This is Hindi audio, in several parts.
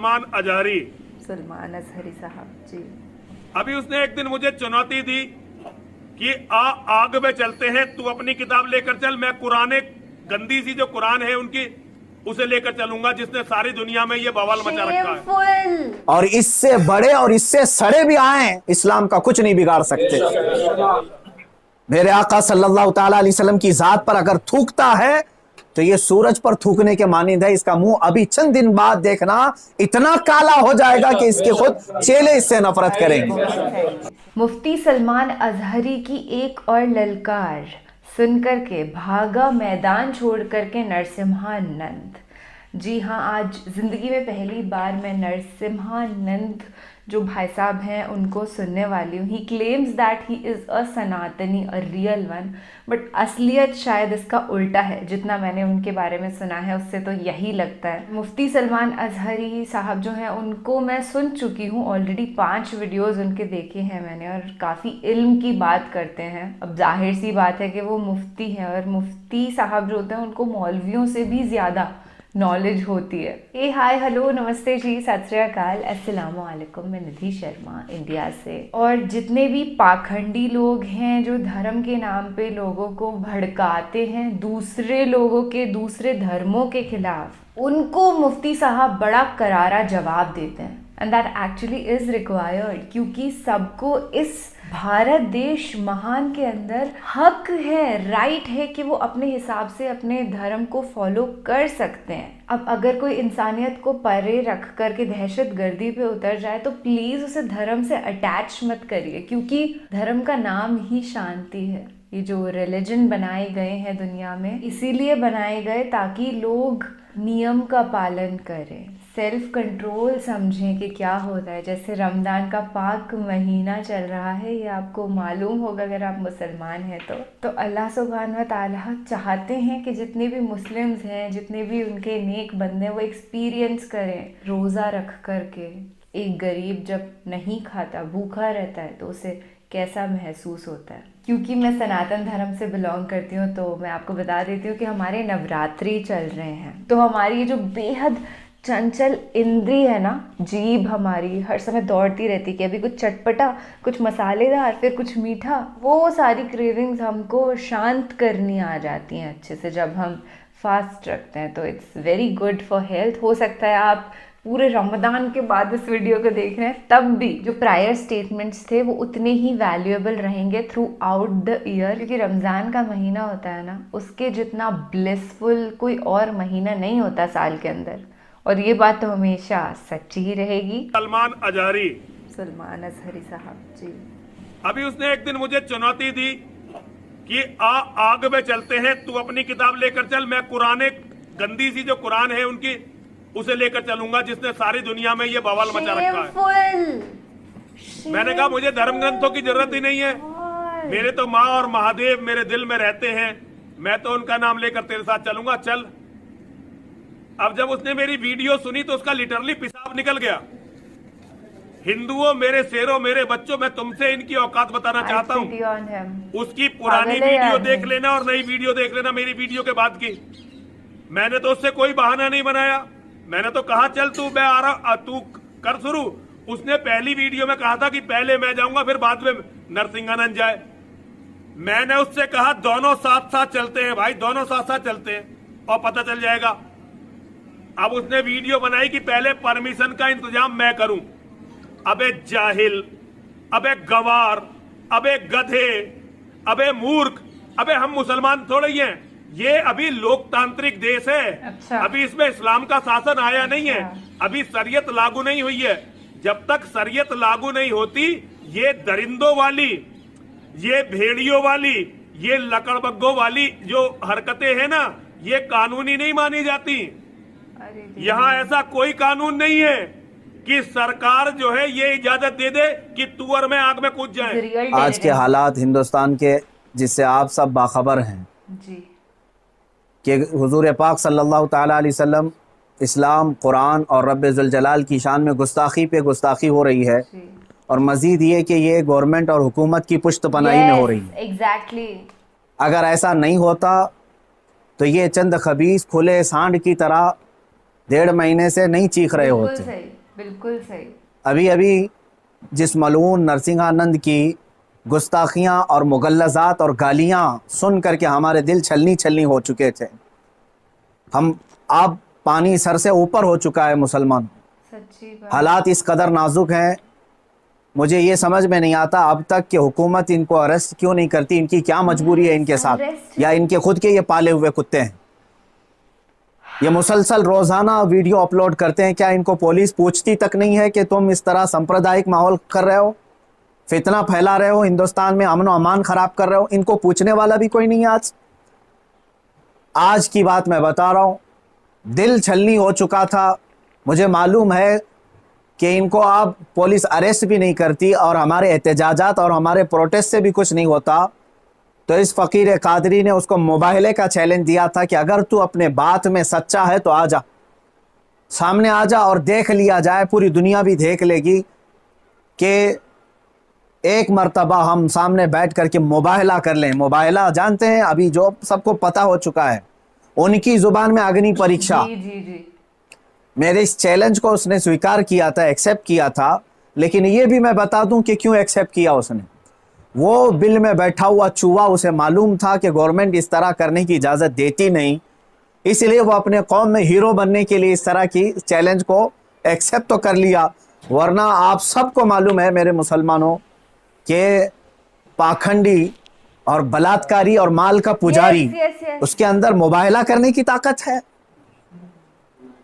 सलमान अजहरी। सलमान अजहरी साहब जी। अभी उसने एक दिन मुझे चुनौती दी कि आग में चलते हैं, तू अपनी किताब लेकर चल, मैं कुरान, गंदी सी जो कुरान है उनकी, उसे लेकर चलूंगा, जिसने सारी दुनिया में ये बवाल मचा रखा है। और इससे बड़े और इससे सड़े भी आए, इस्लाम का कुछ नहीं बिगाड़ सकते। मेरे आका सल्लल्लाहु ताला अलैहि वसल्लम की जात पर अगर थूकता है तो ये सूरज पर थूकने के मानिंद है। इसका मुंह अभी चंद दिन बाद देखना इतना काला हो जाएगा कि इसके खुद चेले इससे नफरत करेंगे। मुफ्ती सलमान अजहरी की एक और ललकार सुनकर के भागा मैदान छोड़ करके नरसिम्हानंद। जी हाँ, आज ज़िंदगी में पहली बार मैं नरसिम्हानंद जो भाई साहब हैं उनको सुनने वाली हूँ। ही claims that he is a सनातनी, अ रियल वन, बट असलियत शायद इसका उल्टा है। जितना मैंने उनके बारे में सुना है उससे तो यही लगता है। मुफ्ती सलमान अजहरी साहब जो हैं उनको मैं सुन चुकी हूँ ऑलरेडी, 5 वीडियोज़ उनके देखे हैं मैंने, और काफ़ी इल्म की बात करते हैं। अब जाहिर सी बात है कि वो मुफ्ती हैं, और मुफ्ती साहब जो होते हैं उनको मौलवियों से भी ज़्यादा नॉलेज होती है। ए हाय हेलो नमस्ते जी, सत श्री अकाल, अस्सलाम वालेकुम। मैं निधि शर्मा इंडिया से। और जितने भी पाखंडी लोग हैं जो धर्म के नाम पे लोगों को भड़काते हैं दूसरे लोगों के दूसरे धर्मों के खिलाफ, उनको मुफ्ती साहब बड़ा करारा जवाब देते हैं। And that actually is required, क्योंकि सबको इस भारत देश महान के अंदर हक है, राइट है कि वो अपने हिसाब से अपने धर्म को फॉलो कर सकते हैं। अब अगर कोई इंसानियत को परे रख करके दहशत गर्दी पे उतर जाए तो प्लीज़ उसे धर्म से अटैच मत करिए, क्योंकि धर्म का नाम ही शांति है। ये जो रिलीजन बनाए गए हैं दुनिया में इसीलिए बनाए गए ताकि लोग नियम का पालन करें, सेल्फ कंट्रोल समझें कि क्या होता है। जैसे रमज़ान का पाक महीना चल रहा है, ये आपको मालूम होगा अगर आप मुसलमान हैं तो अल्लाह सुब्हान व तआला चाहते हैं कि जितने भी मुस्लिम्स हैं, जितने भी उनके नेक बंदे, वो एक्सपीरियंस करें रोज़ा रख करके। एक गरीब जब नहीं खाता, भूखा रहता है, तो उसे कैसा महसूस होता है। क्योंकि मैं सनातन धर्म से बिलोंग करती हूँ तो मैं आपको बता देती हूँ कि हमारे नवरात्रि चल रहे हैं, तो हमारी ये जो बेहद चंचल इंद्री है ना, जीभ हमारी हर समय दौड़ती रहती कि अभी कुछ चटपटा, कुछ मसालेदार, फिर कुछ मीठा। वो सारी क्रेविंग्स हमको शांत करनी आ जाती हैं अच्छे से जब हम फास्ट रखते हैं। तो it's very good for health. हो सकता है आप पूरे रमज़ान के बाद इस वीडियो को देख रहे हैं, तब भी जो प्रायर स्टेटमेंट्स थे वो उतने ही वैल्यूएबल रहेंगे थ्रू आउट द ईयर, क्योंकि रमज़ान का महीना होता है ना, उसके जितना ब्लिसफुल कोई और महीना नहीं होता साल के अंदर। और ये बात तो हमेशा सच्ची ही रहेगी। सलमान अजहरी। सलमान अजहरी साहब जी। अभी उसने एक दिन मुझे चुनौती दी कि आग में चलते हैं, तू अपनी किताब लेकर चल, मैं कुरान, गंदी सी जो कुरान है उनकी, उसे लेकर चलूंगा, जिसने सारी दुनिया में ये बवाल मचा रखा है। मैंने कहा मुझे धर्म ग्रंथों की जरूरत ही नहीं है, मेरे तो माँ और महादेव मेरे दिल में रहते हैं, मैं तो उनका नाम लेकर तेरे साथ चलूंगा, चल। अब जब उसने मेरी वीडियो सुनी तो उसका लिटरली पेशाब निकल गया। हिंदुओं, मेरे शेरों, मेरे बच्चों, मैं तुमसे इनकी औकात बताना चाहता हूँ। उसकी पुरानी वीडियो देख लेना और नई वीडियो देख लेना मेरी वीडियो के बाद की। मैंने तो उससे कोई बहाना नहीं बनाया, मैंने तो कहा चल तू, मैं आ रहा, तू कर शुरू। उसने पहली वीडियो में कहा था कि पहले मैं जाऊंगा फिर बाद में नरसिंहानंद जाए। मैंने उससे कहा दोनों साथ साथ चलते हैं भाई, दोनों साथ साथ चलते हैं और पता चल जाएगा। अब उसने वीडियो बनाई कि पहले परमिशन का इंतजाम मैं करूं। अबे जाहिल, अबे गवार, अबे गधे, अबे मूर्ख, अबे हम मुसलमान थोड़े ही हैं, ये अभी लोकतांत्रिक देश है। अच्छा। अभी इसमें इस्लाम का शासन आया नहीं है, अभी शरीयत लागू नहीं हुई है। जब तक शरीयत लागू नहीं होती, ये दरिंदों वाली, ये भेड़ियों वाली, ये लकड़बग्गों वाली जो हरकतें हैं ना, ये कानूनी नहीं मानी जाती। यहाँ ऐसा कोई कानून नहीं है कि सरकार जो है ये इजाजत दे दे कि तू और मैं आग में कूद जाए। आज के हालात हिंदुस्तान के, जिससे आप सब बाखबर हैं जी, कि हुजूर पाक सल्लल्लाहु ताला अलैहि वसल्लम, इस्लाम, कुरान और रब्बे जुल जलाल की शान में गुस्ताखी पे गुस्ताखी हो रही है। और मजीद ये कि ये गवर्नमेंट और हुकूमत की पुश्त पनाही में हो रही है। एग्जैक्टली। अगर ऐसा नहीं होता तो ये चंद खबीस खुले सांड की तरह 1.5 महीने से नहीं चीख रहे बिल्कुल होते। सही, बिल्कुल सही। अभी अभी जिस मलऊन नरसिंहानंद की गुस्ताखियां और मुगल्लजात और गालियां सुन करके हमारे दिल छलनी छलनी हो चुके थे। हम अब पानी सर से ऊपर हो चुका है मुसलमान। सच्ची बात। हालात इस कदर नाजुक हैं, मुझे ये समझ में नहीं आता अब तक कि हुकूमत इनको अरेस्ट क्यों नहीं करती। इनकी क्या मजबूरी है इनके साथ, Arrest- या इनके खुद के ये पाले हुए कुत्ते हैं। ये मुसलसल रोजाना वीडियो अपलोड करते हैं, क्या इनको पुलिस पूछती तक नहीं है कि तुम इस तरह सांप्रदायिक माहौल कर रहे हो, फितना फैला रहे हो, हिंदुस्तान में अमन अमान खराब कर रहे हो? इनको पूछने वाला भी कोई नहीं है। आज की बात मैं बता रहा हूं, दिल छलनी हो चुका था। मुझे मालूम है कि इनको अब पुलिस अरेस्ट भी नहीं करती और हमारे एहतजाजात और हमारे प्रोटेस्ट से भी कुछ नहीं होता। तो इस फ़कीर कादरी ने उसको मुबाहले का चैलेंज दिया था कि अगर तू अपने बात में सच्चा है तो आ जा, सामने आ जा और देख लिया जाए, पूरी दुनिया भी देख लेगी कि एक मर्तबा हम सामने बैठ करके मुबाहला कर लें। मुबाहला जानते हैं, अभी जो सबको पता हो चुका है, उनकी ज़ुबान में अग्नि परीक्षा। जी जी जी। मेरे इस चैलेंज को उसने स्वीकार किया था, एक्सेप्ट किया था। लेकिन ये भी मैं बता दूं कि क्यों एक्सेप्ट किया उसने। वो बिल में बैठा हुआ चूहा, उसे मालूम था कि गवर्नमेंट इस तरह करने की इजाज़त देती नहीं, इसलिए वो अपने कौम में हीरो बनने के लिए इस तरह की चैलेंज को एक्सेप्ट तो कर लिया। वरना आप सबको मालूम है मेरे मुसलमानों कि पाखंडी और बलात्कारी और माल का पुजारी, yes. उसके अंदर मुबाहला करने की ताकत है।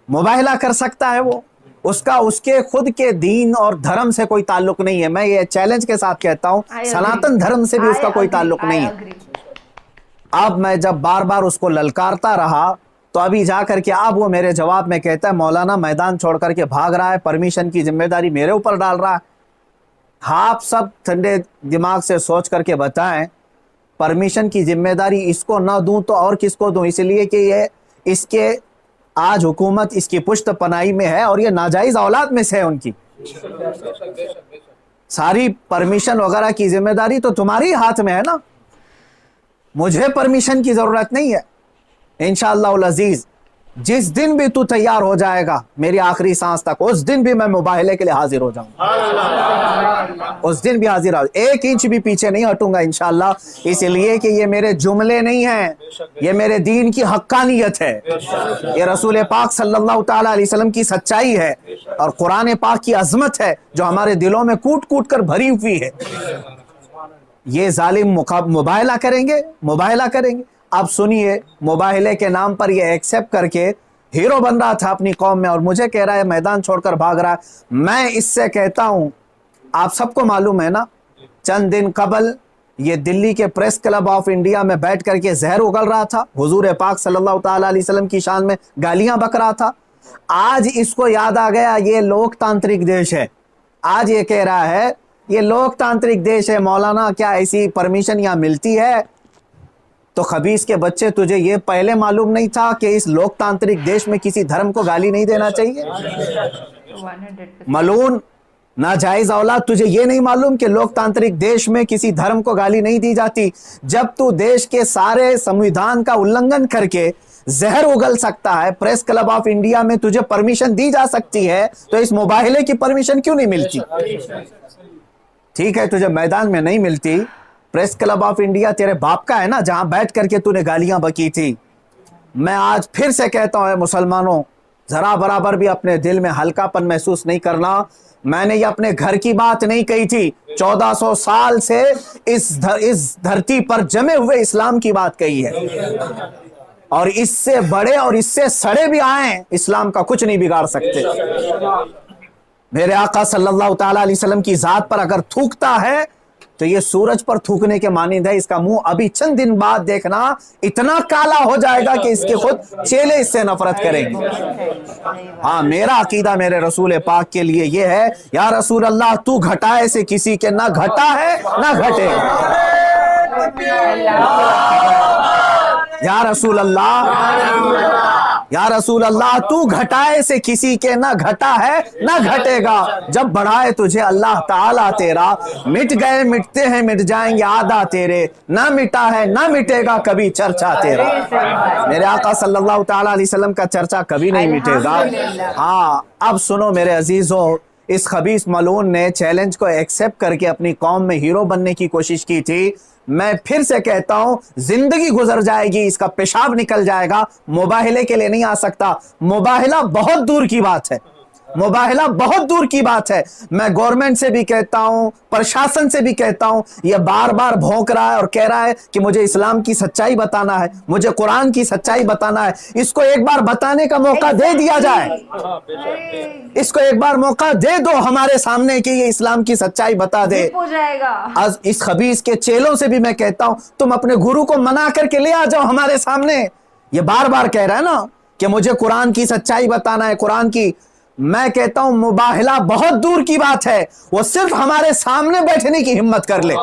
मुबाहला कर सकता है वो, उसका उसके खुद के दीन और धर्म से कोई ताल्लुक नहीं है। मैं ये चैलेंज के साथ कहता हूं, सनातन धर्म से भी उसका कोई ताल्लुक नहीं है। अब मैं जब बार बार उसको ललकारता रहा तो अभी जा करके अब वो मेरे जवाब में कहता है, मौलाना मैदान छोड़ करके भाग रहा है, परमिशन की जिम्मेदारी मेरे ऊपर डाल रहा है। आप सब ठंडे दिमाग से सोच करके बताएं, परमिशन की जिम्मेदारी इसको ना दूं तो और किसको दूं? इसलिए कि ये इसके आज हुकूमत इसकी पुश्त पनाही में है और ये नाजायज औलाद में से है उनकी। सारी परमिशन वगैरह की जिम्मेदारी तो तुम्हारी हाथ में है ना, मुझे परमिशन की जरूरत नहीं है। इंशाअल्लाह अजीज, जिस दिन भी तू तैयार हो जाएगा मेरी आखिरी सांस तक, उस दिन भी मैं मुबाहले के लिए हाजिर हो जाऊंगा, उस दिन भी हाजिर हो, 1 इंच भी पीछे नहीं हटूंगा इंशाअल्लाह। इसलिए कि ये मेरे जुमले नहीं हैं, ये मेरे दीन की हक्कानियत है, ये रसूल पाक सल्लल्लाहु ताला अलैहि वसल्लम की सच्चाई है और कुरान पाक की अजमत है जो हमारे दिलों में कूट कूट कर भरी हुई है। ये जालिम मुबाहला करेंगे, मुबाहला करेंगे। अब सुनिए, मुबाहले के नाम पर ये एक्सेप्ट करके हीरो बन रहा था अपनी कौम में और मुझे कह रहा है मैदान छोड़कर भाग रहा है। मैं इससे कहता हूं, आप सबको मालूम है ना, चंद दिन कबल ये दिल्ली के प्रेस क्लब ऑफ इंडिया में बैठ करके जहर उगल रहा था, हुजूर पाक सल्लल्लाहु ताला अलैहि वसल्लम की शान में गालियां बक रहा था। आज इसको याद आ गया ये लोकतांत्रिक देश है। आज ये कह रहा है ये लोकतांत्रिक देश है, मौलाना क्या ऐसी परमिशन यहाँ मिलती है? तो खबीस के बच्चे, तुझे ये पहले मालूम नहीं था कि इस लोकतांत्रिक देश में किसी धर्म को गाली नहीं देना चाहिए? 100%। मलून नाजायज औलाद, तुझे ये नहीं मालूम कि लोकतांत्रिक देश में किसी धर्म को गाली नहीं दी जाती? जब तू देश के सारे संविधान का उल्लंघन करके जहर उगल सकता है, प्रेस क्लब ऑफ इंडिया में तुझे परमिशन दी जा सकती है, तो इस मुबाहले की परमिशन क्यों नहीं मिलती? ठीक है, तुझे मैदान में नहीं मिलती, प्रेस क्लब ऑफ इंडिया तेरे बाप का है ना, जहां बैठ करके तूने गालियां बकी थी। मैं आज फिर से कहता हूं मुसलमानों, जरा बराबर भी अपने दिल में हल्कापन महसूस नहीं करना। मैंने ये अपने घर की बात नहीं कही थी, 1400 साल से इस धरती पर जमे हुए इस्लाम की बात कही है। और इससे बड़े और इससे सड़े भी आए, इस्लाम का कुछ नहीं बिगाड़ सकते। मेरे आका सल्लल्लाहु ताला अलैहि वसल्लम की जात पर अगर थूकता है तो ये सूरज पर थूकने के मानिंद है। इसका मुंह अभी चंद दिन बाद देखना इतना काला हो जाएगा कि इसके खुद चेले इससे नफरत करेंगे। हाँ, मेरा अकीदा मेरे रसूल पाक के लिए ये है, या रसूल अल्लाह तू घटाए से किसी के ना घटा है ना घटे। या रसूल अल्लाह या रसूल अल्लाह, तू घटाए से किसी के ना घटा है ना घटेगा, जब बढ़ाए तुझे अल्लाह ताला तेरा, मिट गए मिटते हैं मिट जाएंगे आदा तेरे, ना मिटा है ना मिटेगा कभी चर्चा तेरा। मेरे आका सल्लल्लाहु ताला अलैहि वसल्लम का चर्चा कभी नहीं मिटेगा। हाँ, अब सुनो मेरे अजीजों, इस खबीस मलून ने चैलेंज को एक्सेप्ट करके अपनी कौम में हीरो बनने की कोशिश की थी। मैं फिर से कहता हूं, जिंदगी गुजर जाएगी, इसका पेशाब निकल जाएगा, मुबाहिले के लिए नहीं आ सकता। मुबाहिला बहुत दूर की बात है, मुबाहिला बहुत दूर की बात है। मैं गवर्नमेंट से भी कहता हूं, प्रशासन से भी कहता हूं, यह बार बार भौंक रहा है और कह रहा है कि मुझे इस्लाम की सच्चाई बताना है, मुझे कुरान की सच्चाई बताना है। इसको एक बार बताने का मौका दे दिया जाए, इसको एक बार मौका दे दो हमारे सामने कि ये इस्लाम की सच्चाई बता दे। हो जाएगा। आज इस खबीस के चेलों से भी मैं कहता हूं, तुम अपने गुरु को मना करके ले आ जाओ हमारे सामने। ये बार बार कह रहा है ना कि मुझे कुरान की सच्चाई बताना है, कुरान की। मैं कहता हूं मुबाहिला बहुत दूर की बात है, वो सिर्फ हमारे सामने बैठने की हिम्मत कर ले।